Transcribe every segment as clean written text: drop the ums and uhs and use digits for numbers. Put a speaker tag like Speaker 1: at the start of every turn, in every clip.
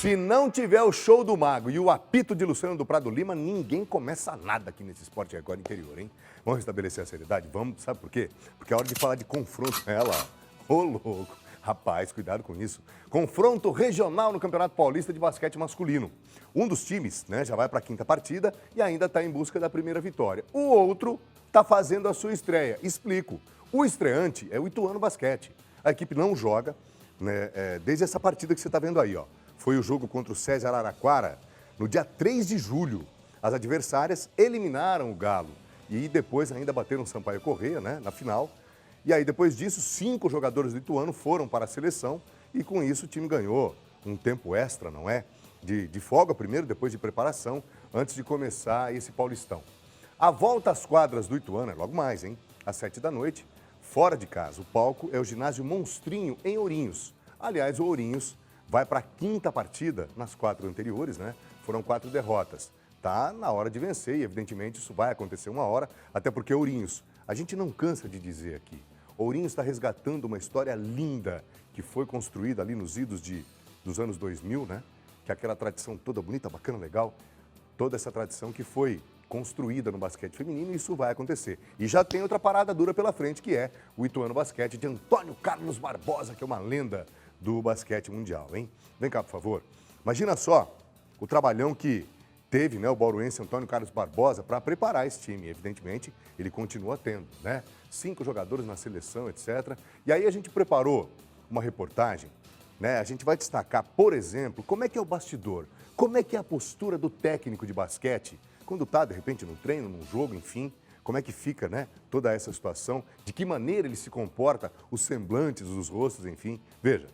Speaker 1: Se não tiver o show do Mago e o apito de Luciano do Prado Lima, ninguém começa nada aqui nesse Esporte Record interior, hein? Vamos restabelecer a seriedade? Vamos, sabe por quê? Porque é hora de falar de confronto. Ela, ô louco. Rapaz, cuidado com isso. Confronto regional no Campeonato Paulista de Basquete Masculino. Um dos times, né, já vai para a quinta partida e ainda está em busca da primeira vitória. O outro está fazendo a sua estreia. Explico. O estreante é o Ituano Basquete. A equipe não joga, né, desde essa partida que você está vendo aí, ó. Foi o jogo contra o César Araraquara no dia 3 de julho. As adversárias eliminaram o Galo e depois ainda bateram o Sampaio Corrêa, né, na final. E aí, depois disso, 5 jogadores do Ituano foram para a seleção e com isso o time ganhou um tempo extra, não é? De folga primeiro, depois de preparação, antes de começar esse Paulistão. A volta às quadras do Ituano é logo mais, hein? Às 7 da noite, fora de casa. O palco é o ginásio Monstrinho, em Ourinhos. Aliás, o Ourinhos vai para a quinta partida, nas 4 anteriores, né? Foram 4 derrotas. Tá na hora de vencer e, evidentemente, isso vai acontecer uma hora, até porque Ourinhos, a gente não cansa de dizer aqui, Ourinhos está resgatando uma história linda que foi construída ali nos idos dos anos 2000, né? Que é aquela tradição toda bonita, bacana, legal. Toda essa tradição que foi construída no basquete feminino, e isso vai acontecer. E já tem outra parada dura pela frente, que é o Ituano Basquete de Antônio Carlos Barbosa, que é uma lenda do basquete mundial, hein? Vem cá, por favor. Imagina só o trabalhão que teve, né, o bauruense Antônio Carlos Barbosa para preparar esse time. Evidentemente, ele continua tendo, né? 5 jogadores na seleção, etc. E aí a gente preparou uma reportagem, né? A gente vai destacar, por exemplo, como é que é o bastidor, como é que é a postura do técnico de basquete quando está, de repente, no treino, num jogo, enfim, como é que fica, né, toda essa situação, de que maneira ele se comporta, os semblantes, os rostos, enfim. Veja.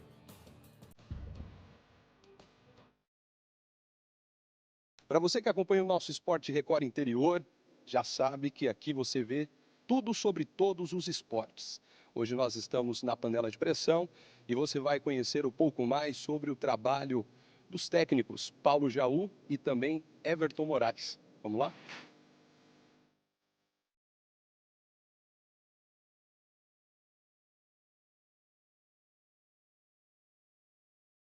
Speaker 2: Para você que acompanha o nosso Esporte Record Interior, já sabe que aqui você vê tudo sobre todos os esportes. Hoje nós estamos na panela de pressão e você vai conhecer um pouco mais sobre o trabalho dos técnicos Paulo Jaú e também Everton Moraes. Vamos lá?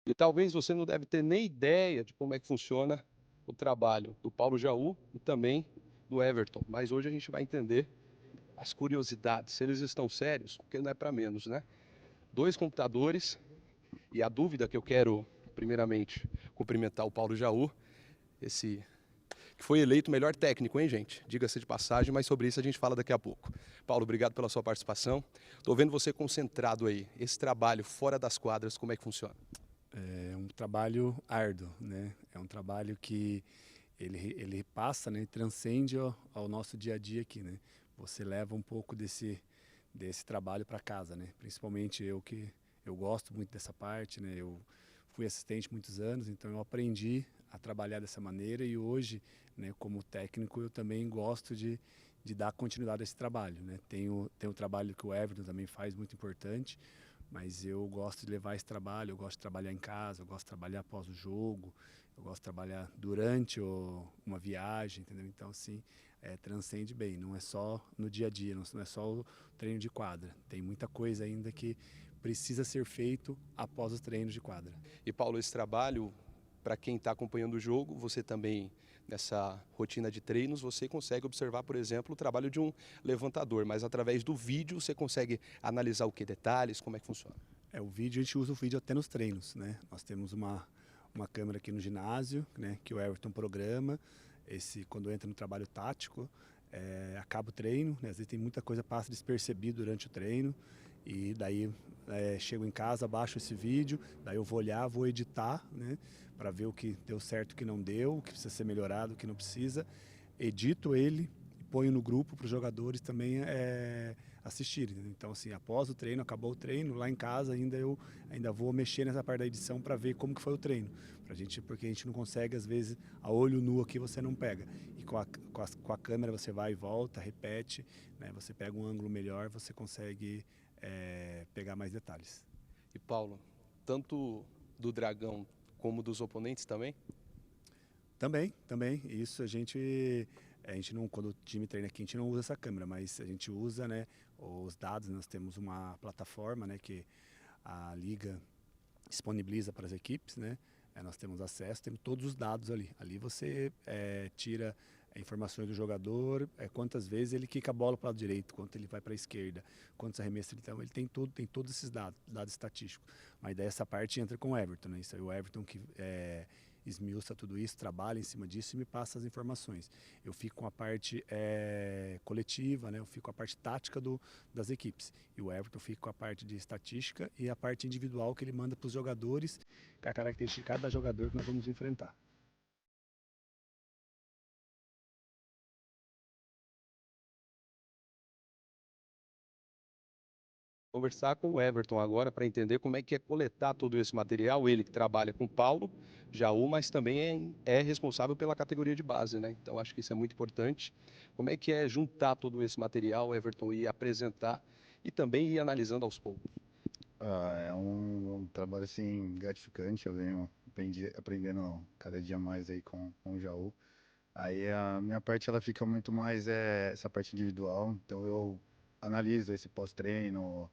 Speaker 2: E talvez você não deve ter nem ideia de como é que funciona o trabalho do Paulo Jaú e também do Everton. Mas hoje a gente vai entender as curiosidades, se eles estão sérios, porque não é para menos, né? 2 computadores e a dúvida que eu quero, primeiramente, cumprimentar o Paulo Jaú, esse que foi eleito o melhor técnico, hein, gente? Diga-se de passagem, mas sobre isso a gente fala daqui a pouco. Paulo, obrigado pela sua participação. Estou vendo você concentrado aí. Esse trabalho fora das quadras, como é que funciona?
Speaker 3: É um trabalho árduo, né? É um trabalho que ele passa, né? Transcende ao nosso dia a dia aqui, né? Você leva um pouco desse trabalho para casa, né? Principalmente eu gosto muito dessa parte, né? Eu fui assistente muitos anos, então eu aprendi a trabalhar dessa maneira e hoje, né? Como técnico, eu também gosto de dar continuidade a esse trabalho, né? Tem o trabalho que o Everton também faz, muito importante, mas eu gosto de levar esse trabalho, eu gosto de trabalhar em casa, eu gosto de trabalhar após o jogo, eu gosto de trabalhar durante uma viagem, entendeu? Então, assim, transcende bem, não é só no dia a dia, não é só o treino de quadra. Tem muita coisa ainda que precisa ser feito após os treinos de quadra.
Speaker 2: E Paulo, esse trabalho, para quem está acompanhando o jogo, você também, nessa rotina de treinos, você consegue observar, por exemplo, o trabalho de um levantador, mas através do vídeo você consegue analisar o que? Detalhes, como é que funciona?
Speaker 3: O vídeo, a gente usa o vídeo até nos treinos, né? Nós temos uma câmera aqui no ginásio, né, que o Everton programa. Quando entra no trabalho tático, acaba o treino, né? Às vezes tem muita coisa que passa despercebido durante o treino, e daí chego em casa, baixo esse vídeo, daí eu vou olhar, vou editar, né, para ver o que deu certo, o que não deu, o que precisa ser melhorado, o que não precisa, edito ele e ponho no grupo para os jogadores também assistirem. Então, assim, após o treino, acabou o treino, lá em casa eu ainda vou mexer nessa parte da edição para ver como que foi o treino, porque a gente não consegue, às vezes, a olho nu aqui você não pega. E com a câmera você vai e volta, repete, né? Você pega um ângulo melhor, você consegue pegar mais detalhes.
Speaker 2: E Paulo, tanto do Dragão como dos oponentes também?
Speaker 3: Também. Isso a gente não, quando o time treina aqui, a gente não usa essa câmera, mas a gente usa, né, os dados. Nós temos uma plataforma, né, que a liga disponibiliza para as equipes, né, Nós temos acesso, temos todos os dados ali. Ali você tira informações do jogador, quantas vezes ele quica a bola para o lado direito, quanto ele vai para a esquerda, quantos arremessos ele tem. Então, ele tem todos esses dados estatísticos. Mas daí essa parte entra com o Everton, né? Isso aí o Everton que esmiuça tudo isso, trabalha em cima disso e me passa as informações. Eu fico com a parte coletiva, né? Eu fico com a parte tática das equipes. E o Everton fica com a parte de estatística e a parte individual que ele manda para os jogadores, com a característica de cada jogador que nós vamos enfrentar.
Speaker 2: Conversar com o Everton agora para entender como é que é coletar todo esse material. Ele que trabalha com o Paulo Jaú, mas também é responsável pela categoria de base, né? Então acho que isso é muito importante. Como é que é juntar todo esse material, Everton, e apresentar e também ir analisando aos poucos?
Speaker 4: É um trabalho assim gratificante, eu venho aprendendo cada dia mais aí com o Jaú. Aí a minha parte ela fica muito mais essa parte individual, então eu analiso esse pós-treino,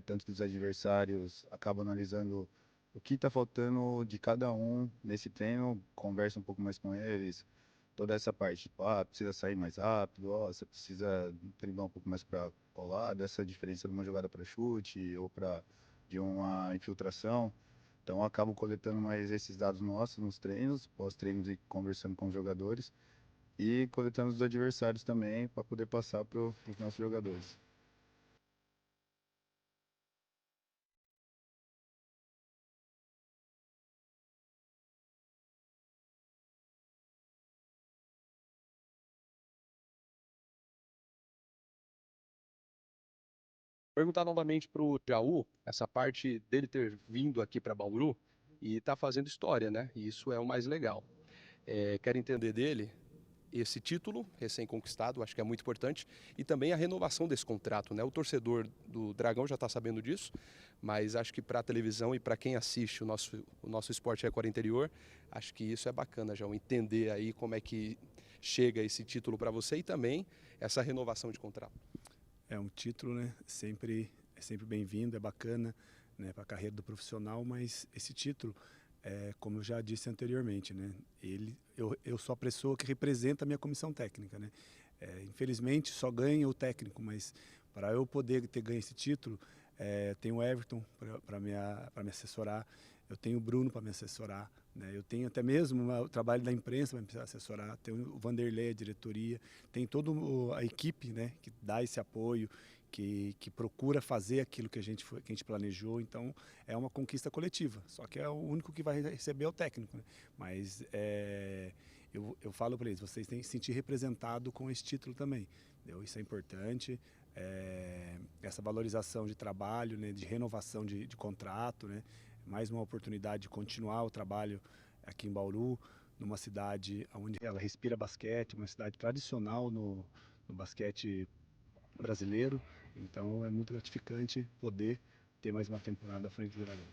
Speaker 4: tanto dos adversários, acabo analisando o que está faltando de cada um nesse treino, converso um pouco mais com eles, toda essa parte, tipo, precisa sair mais rápido, você precisa driblar um pouco mais para o lado, essa diferença de uma jogada para chute ou de uma infiltração. Então eu acabo coletando mais esses dados nossos nos treinos, pós-treinos e conversando com os jogadores e coletando os adversários também para poder passar para os nossos jogadores.
Speaker 2: Perguntar novamente para o Jaú, essa parte dele ter vindo aqui para Bauru e está fazendo história, né? E isso é o mais legal. Quero entender dele esse título recém-conquistado, acho que é muito importante, e também a renovação desse contrato, né? O torcedor do Dragão já está sabendo disso, mas acho que para a televisão e para quem assiste o nosso Esporte Record Interior, acho que isso é bacana, já entender aí como é que chega esse título para você e também essa renovação de contrato.
Speaker 3: É um título, né? É sempre bem-vindo, é bacana, né, para a carreira do profissional, mas esse título, como eu já disse anteriormente, né, eu sou a pessoa que representa a minha comissão técnica, né? Infelizmente só ganha o técnico, mas para eu poder ter ganho esse título, tenho o Everton para me assessorar, eu tenho o Bruno para me assessorar, né? Eu tenho até mesmo o trabalho da imprensa para me assessorar, tenho o Vanderlei, a diretoria, tem toda a equipe, né, que dá esse apoio, que procura fazer aquilo que a gente planejou. Então é uma conquista coletiva, só que é o único que vai receber é o técnico, né? Mas eu falo para eles, vocês têm que se sentir representado com esse título também, entendeu? Isso é importante. Essa valorização de trabalho, né, de renovação de contrato, né, mais uma oportunidade de continuar o trabalho aqui em Bauru, numa cidade onde ela respira basquete, uma cidade tradicional no basquete brasileiro. Então é muito gratificante poder ter mais uma temporada à frente do Dragão.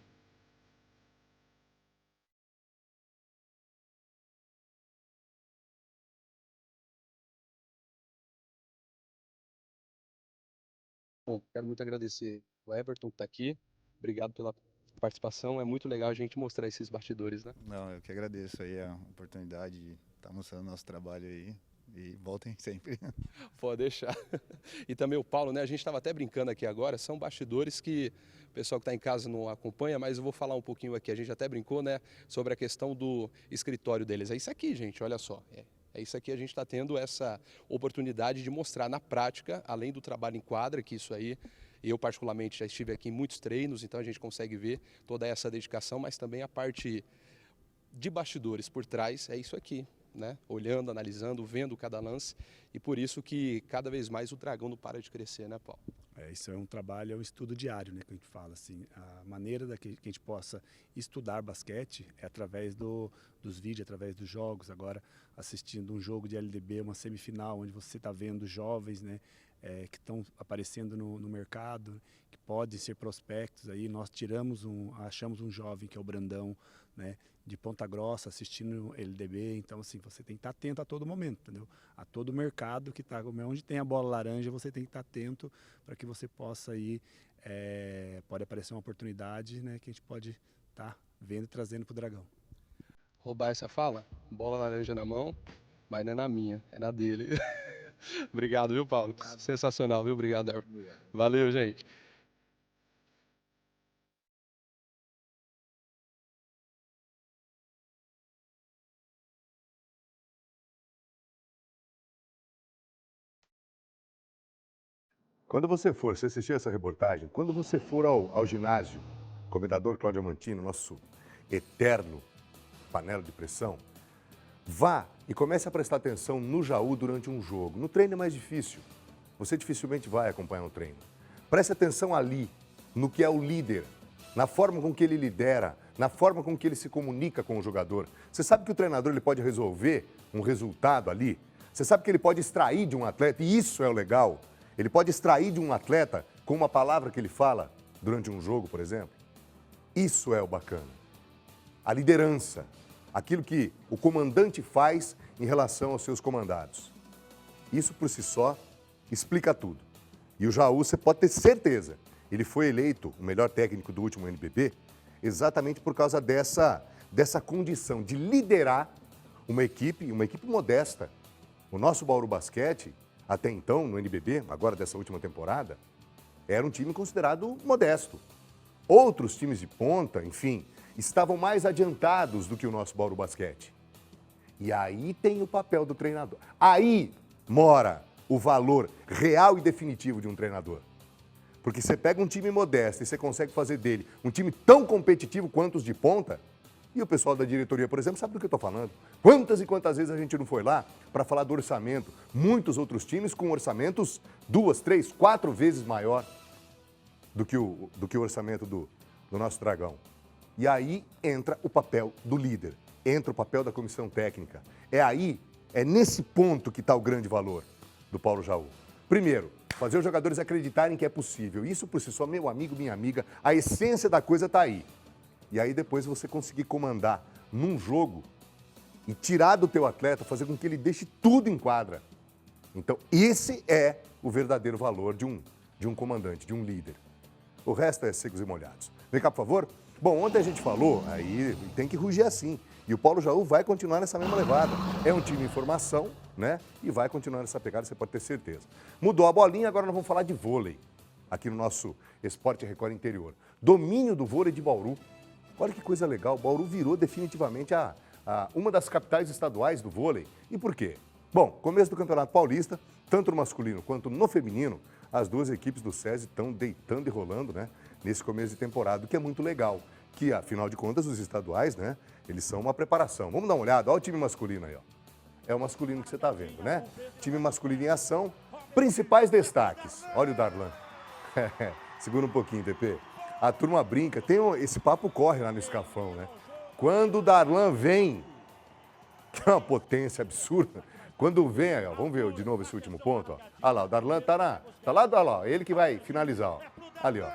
Speaker 2: Bom, quero muito agradecer o Everton que está aqui. Obrigado pela participação. É muito legal a gente mostrar esses bastidores, né?
Speaker 4: Não, eu que agradeço aí a oportunidade de estar mostrando nosso trabalho aí e voltem sempre.
Speaker 2: Pode deixar. E também o Paulo, né? A gente estava até brincando aqui agora, são bastidores que o pessoal que está em casa não acompanha, mas eu vou falar um pouquinho aqui. A gente até brincou, né, sobre a questão do escritório deles. É isso aqui, gente, olha só. É isso aqui, a gente está tendo essa oportunidade de mostrar na prática, além do trabalho em quadra, que isso aí, eu particularmente já estive aqui em muitos treinos, então a gente consegue ver toda essa dedicação, mas também a parte de bastidores por trás, é isso aqui, né? Olhando, analisando, vendo cada lance, e por isso que cada vez mais o Dragão não para de crescer, né, Paulo?
Speaker 3: Isso é um trabalho, é um estudo diário, né, que a gente fala assim. A maneira que a gente possa estudar basquete é através dos vídeos, através dos jogos. Agora, assistindo um jogo de LDB, uma semifinal, onde você está vendo jovens, né, que estão aparecendo no mercado, que podem ser prospectos. Aí nós achamos um jovem que é o Brandão, né, de Ponta Grossa, assistindo LDB. Então, assim, você tem que estar atento a todo momento, entendeu? A todo mercado que está, onde tem a bola laranja, você tem que estar atento para que você possa ir, pode aparecer uma oportunidade, né, que a gente pode estar vendo e trazendo para o Dragão.
Speaker 2: roubar essa fala? Bola laranja na mão, mas não é na minha, é na dele. Obrigado, viu, Paulo? Sensacional, viu? Obrigado, Everton. Valeu, gente.
Speaker 1: Quando você for, você assistiu essa reportagem, quando você for ao ginásio, comendador Cláudio Mantino, nosso eterno panela de pressão, vá e comece a prestar atenção no Jaú durante um jogo. No treino é mais difícil. Você dificilmente vai acompanhar um treino. Preste atenção ali, no que é o líder, na forma com que ele lidera, na forma com que ele se comunica com o jogador. Você sabe que o treinador ele pode resolver um resultado ali? Você sabe que ele pode extrair de um atleta, e isso é o legal. Ele pode extrair de um atleta com uma palavra que ele fala durante um jogo, por exemplo. Isso é o bacana. A liderança, aquilo que o comandante faz em relação aos seus comandados. Isso por si só explica tudo. E o Jaú, você pode ter certeza, ele foi eleito o melhor técnico do último NBB exatamente por causa dessa condição de liderar uma equipe modesta. O nosso Bauru Basquete, até então, no NBB, agora dessa última temporada, era um time considerado modesto. Outros times de ponta, enfim, estavam mais adiantados do que o nosso Bauru Basquete. E aí tem o papel do treinador. Aí mora o valor real e definitivo de um treinador. Porque você pega um time modesto e você consegue fazer dele um time tão competitivo quanto os de ponta, e o pessoal da diretoria, por exemplo, sabe do que eu estou falando? Quantas e quantas vezes a gente não foi lá para falar do orçamento? Muitos outros times com orçamentos 2, 3, 4 vezes maior do que o orçamento do nosso Dragão. E aí entra o papel do líder, entra o papel da comissão técnica. É nesse ponto que está o grande valor do Paulo Jaú. Primeiro, fazer os jogadores acreditarem que é possível. Isso por si só, meu amigo, minha amiga, a essência da coisa está aí. E aí depois você conseguir comandar num jogo e tirar do teu atleta, fazer com que ele deixe tudo em quadra. Então, esse é o verdadeiro valor de um comandante, de um líder. O resto é secos e molhados. Vem cá, por favor. Bom, ontem a gente falou, aí tem que rugir assim. E o Paulo Jaú vai continuar nessa mesma levada. É um time em formação, né? E vai continuar nessa pegada, você pode ter certeza. Mudou a bolinha, agora nós vamos falar de vôlei. Aqui no nosso Esporte Record Interior. Domínio do vôlei de Bauru. Olha que coisa legal, Bauru virou definitivamente uma das capitais estaduais do vôlei. E por quê? Bom, começo do Campeonato Paulista, tanto no masculino quanto no feminino, as duas equipes do SESI estão deitando e rolando, né, nesse começo de temporada, o que é muito legal. Que, afinal de contas, os estaduais, né, eles são uma preparação. Vamos dar uma olhada, olha o time masculino aí, ó. É o masculino que você está vendo, né? Time masculino em ação, principais destaques. Olha o Darlan. Segura um pouquinho, TP. A turma brinca, esse papo corre lá no Escafão, né? Quando o Darlan vem, que é uma potência absurda, quando vem, ó, vamos ver de novo esse último ponto, ó. Olha lá, o Darlan tá lá, olha lá, ele que vai finalizar, ó. Ali, ó.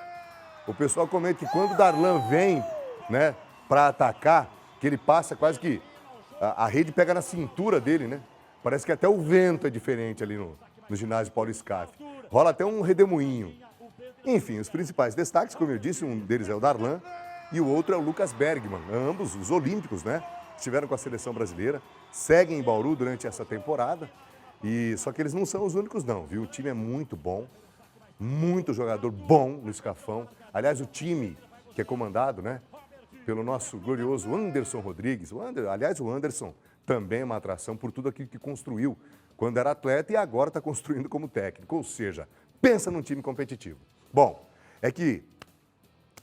Speaker 1: O pessoal comenta que quando o Darlan vem, né, para atacar, que ele passa quase que a rede pega na cintura dele, né? Parece que até o vento é diferente ali no ginásio Paulo Scaff. Rola até um redemoinho. Enfim, os principais destaques, como eu disse, um deles é o Darlan e o outro é o Lucas Bergman. Ambos, os olímpicos, né? Estiveram com a seleção brasileira, seguem em Bauru durante essa temporada. Só que eles não são os únicos não, viu? O time é muito bom, muito jogador bom no Escafão. Aliás, o time que é comandado, né, pelo nosso glorioso Anderson Rodrigues. O Anderson também é uma atração por tudo aquilo que construiu quando era atleta e agora está construindo como técnico. Ou seja, pensa num time competitivo. Bom, é que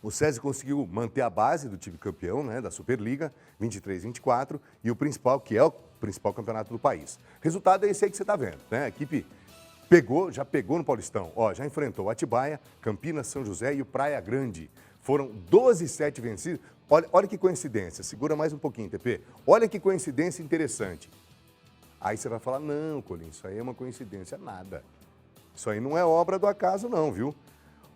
Speaker 1: o SESI conseguiu manter a base do time campeão, né, da Superliga, 23-24, e o principal, que é o principal campeonato do país. Resultado é esse aí que você está vendo, né? A equipe já pegou no Paulistão, ó, já enfrentou o Atibaia, Campinas, São José e o Praia Grande. Foram 12-7 vencidos. Olha que coincidência, segura mais um pouquinho, TP. Olha que coincidência interessante. Aí você vai falar, não, Colinho, isso aí é uma coincidência, nada. Isso aí não é obra do acaso não, viu?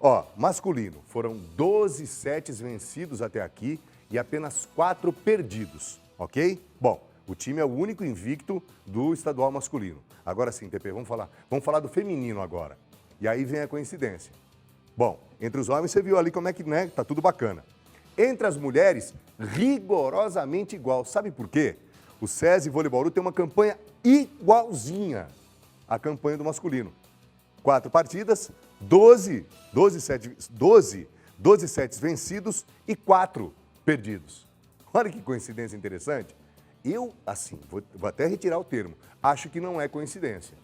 Speaker 1: Ó, masculino, foram 12 sets vencidos até aqui e apenas 4 perdidos, ok? Bom, o time é o único invicto do estadual masculino. Agora sim, TP, vamos falar do feminino agora. E aí vem a coincidência. Bom, entre os homens você viu ali como é que, né, tá tudo bacana. Entre as mulheres, rigorosamente igual. Sabe por quê? O SESI Vôlei Bauru tem uma campanha igualzinha à campanha do masculino. 4 partidas, 12 sets vencidos e 4 perdidos. Olha que coincidência interessante. Eu, assim, vou até retirar o termo, acho que não é coincidência.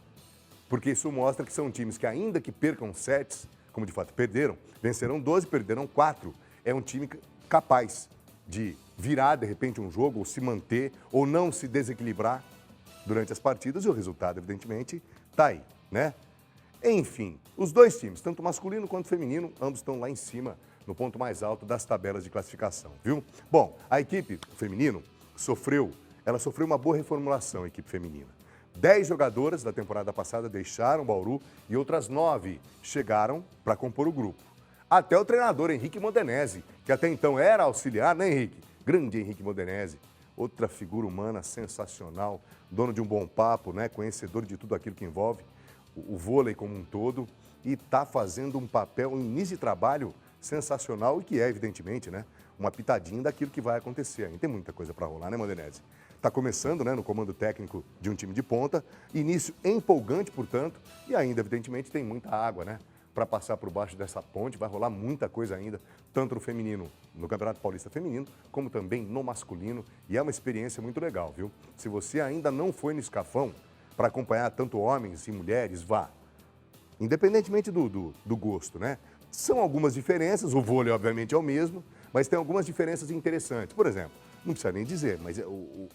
Speaker 1: Porque isso mostra que são times que, ainda que percam sets, como de fato perderam, venceram 12, perderam 4. É um time capaz de virar, de repente, um jogo, ou se manter, ou não se desequilibrar durante as partidas, e o resultado, evidentemente, está aí, né? Enfim, os dois times, tanto masculino quanto feminino, ambos estão lá em cima, no ponto mais alto das tabelas de classificação, viu? Bom, a equipe feminino sofreu uma boa reformulação, a equipe feminina. 10 jogadoras da temporada passada deixaram o Bauru e outras 9 chegaram para compor o grupo. Até o treinador Henrique Modenese, que até então era auxiliar, né, Henrique? Grande Henrique Modenese, outra figura humana sensacional, dono de um bom papo, né, conhecedor de tudo aquilo que envolve o vôlei como um todo, e está fazendo um papel, um início de trabalho sensacional e que é, evidentemente, né, uma pitadinha daquilo que vai acontecer. Ainda tem muita coisa para rolar, né, Modenese? Está começando, né, no comando técnico de um time de ponta, início empolgante, portanto, e ainda, evidentemente, tem muita água, né, para passar por baixo dessa ponte. Vai rolar muita coisa ainda, tanto no feminino, no Campeonato Paulista Feminino, como também no masculino, e é uma experiência muito legal, viu? Se você ainda não foi no Escafão para acompanhar tanto homens e mulheres, vá. Independentemente do gosto, né? São algumas diferenças, o vôlei, obviamente, é o mesmo, mas tem algumas diferenças interessantes. Por exemplo, não precisa nem dizer, mas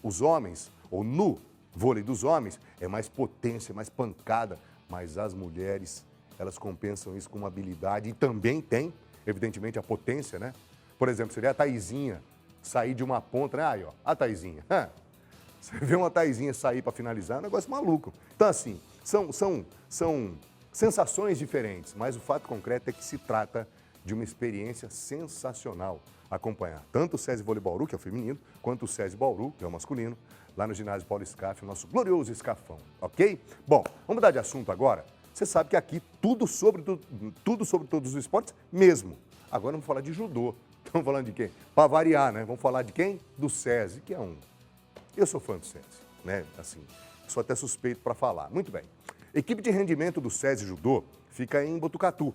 Speaker 1: os homens, ou no vôlei dos homens, é mais potência, mais pancada, mas as mulheres, elas compensam isso com uma habilidade e também tem, evidentemente, a potência, né? Por exemplo, seria a Taizinha sair de uma ponta, né? Aí, ó, a Taizinha. Você vê uma Taizinha sair para finalizar, é um negócio maluco. Então, assim, são sensações diferentes, mas o fato concreto é que se trata de uma experiência sensacional acompanhar tanto o SESI Vôlei Bauru, que é o feminino, quanto o SESI Bauru, que é o masculino, lá no ginásio Paulo Scaff, o nosso glorioso Escafão, ok? Bom, vamos mudar de assunto agora. Você sabe que aqui tudo sobre todos os esportes mesmo. Agora vamos falar de judô. Estamos falando de quem? Para variar, né? Vamos falar de quem? Do SESI, que é um... Eu sou fã do SESI, né? Assim, sou até suspeito para falar. Muito bem. Equipe de rendimento do SESI Judô fica em Botucatu.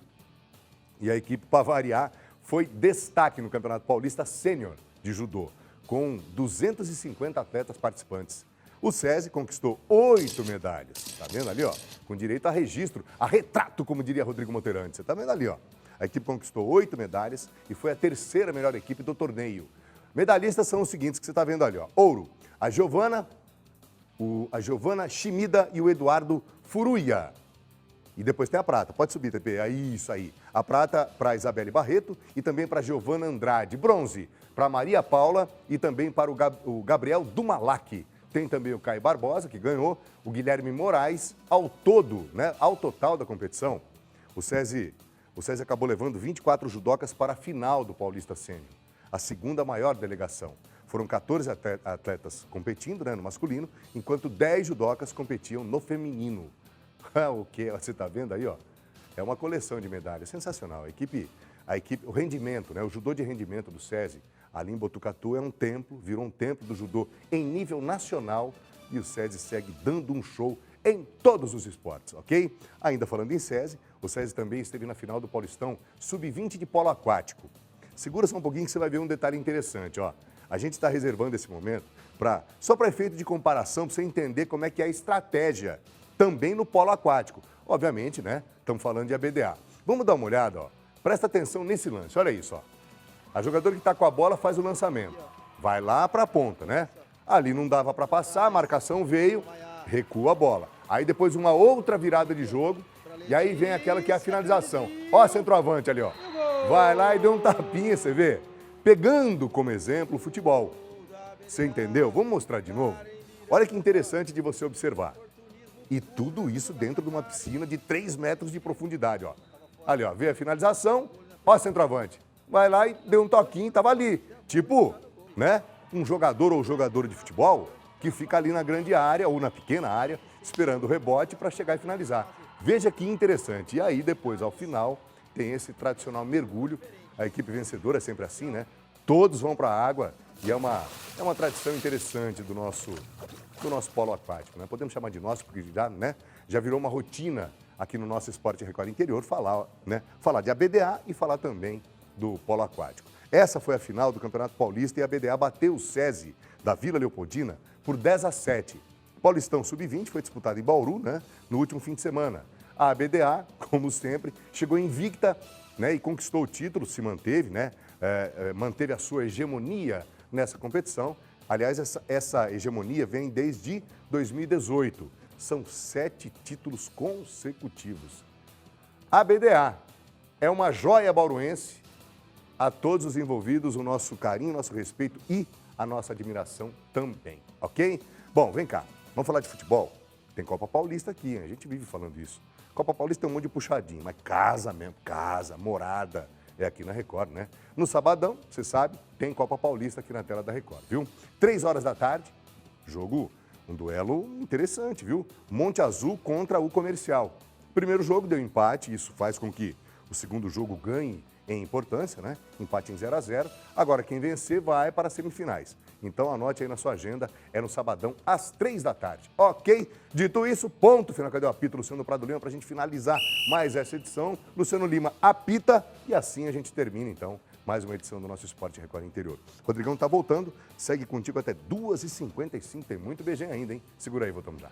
Speaker 1: E a equipe, para variar, foi destaque no Campeonato Paulista Sênior de Judô, com 250 atletas participantes. O SESI conquistou 8 medalhas. Tá vendo ali, ó? Com direito a registro, a retrato, como diria Rodrigo Monteirante. Você tá vendo ali, ó? A equipe conquistou 8 medalhas e foi a terceira melhor equipe do torneio. Medalhistas são os seguintes que você está vendo ali, ó. Ouro, a Giovana Shimida e o Eduardo Furuya. E depois tem a prata. Pode subir, TP. É isso aí. A prata para a Isabelle Barreto e também para a Giovana Andrade. Bronze para a Maria Paula e também para o Gabriel Dumalac. Tem também o Caio Barbosa, que ganhou, o Guilherme Moraes. Ao total da competição, o SESI acabou levando 24 judocas para a final do Paulista Sênior, a segunda maior delegação. Foram 14 atletas competindo, né, no masculino, enquanto 10 judocas competiam no feminino. O que você está vendo aí, ó? É uma coleção de medalhas, sensacional. A equipe, o rendimento, né, o judô de rendimento do SESI, ali em Botucatu, é um templo, virou um templo do judô em nível nacional e o SESI segue dando um show em todos os esportes, ok? Ainda falando em SESI, o SESI também esteve na final do Paulistão Sub-20 de polo aquático. Segura só um pouquinho que você vai ver um detalhe interessante, ó. A gente está reservando esse momento só para efeito de comparação, para você entender como é que é a estratégia também no polo aquático. Obviamente, né? Estamos falando de ABDA. Vamos dar uma olhada, ó. Presta atenção nesse lance, olha isso, ó. A jogadora que está com a bola faz o lançamento. Vai lá para a ponta, né? Ali não dava para passar, a marcação veio, recua a bola. Aí depois uma outra virada de jogo e aí vem aquela que é a finalização. Ó a centroavante ali, ó. Vai lá e deu um tapinha, você vê? Pegando como exemplo o futebol. Você entendeu? Vamos mostrar de novo? Olha que interessante de você observar. E tudo isso dentro de uma piscina de 3 metros de profundidade, ó. Ali, ó, vê a finalização, ó a centroavante. Vai lá e deu um toquinho, tava ali. Tipo, né, um jogador ou jogadora de futebol que fica ali na grande área ou na pequena área, esperando o rebote para chegar e finalizar. Veja que interessante. E aí, depois, ao final, tem esse tradicional mergulho. A equipe vencedora é sempre assim, né? todos vão para a água e é uma tradição interessante do nosso polo aquático, né? Podemos chamar de nosso, porque já virou uma rotina aqui no nosso Esporte Record Interior falar de ABDA e falar também do polo aquático. Essa foi a final do Campeonato Paulista e a ABDA bateu o SESI da Vila Leopoldina por 10-7. O Paulistão Sub-20 foi disputado em Bauru, né, no último fim de semana. A ABDA, como sempre, chegou invicta, né, e conquistou o título, se manteve, né, manteve a sua hegemonia nessa competição. Aliás, essa hegemonia vem desde 2018. São 7 títulos consecutivos. A ABDA é uma joia bauruense. A todos os envolvidos, o nosso carinho, o nosso respeito e a nossa admiração também, ok? Bom, vem cá, vamos falar de futebol? Tem Copa Paulista aqui, hein? A gente vive falando isso. Copa Paulista tem um monte de puxadinho, mas casa mesmo, casa, morada, é aqui na Record, né? No sabadão, você sabe, tem Copa Paulista aqui na tela da Record, viu? 3 horas da tarde, jogo, um duelo interessante, viu? Monte Azul contra o Comercial. O primeiro jogo deu empate, isso faz com que o segundo jogo ganhe em importância, né? Empate em 0-0. Agora, quem vencer vai para as semifinais. Então, anote aí na sua agenda, é no sabadão, às 3 da tarde. Ok? Dito isso, ponto final. Cadê o apito Luciano Prado Lima para a gente finalizar mais essa edição? Luciano Lima apita e assim a gente termina, então, mais uma edição do nosso Esporte Record Interior. Rodrigão tá voltando, segue contigo até 2h55. Tem muito BG ainda, hein? Segura aí, voltamos já.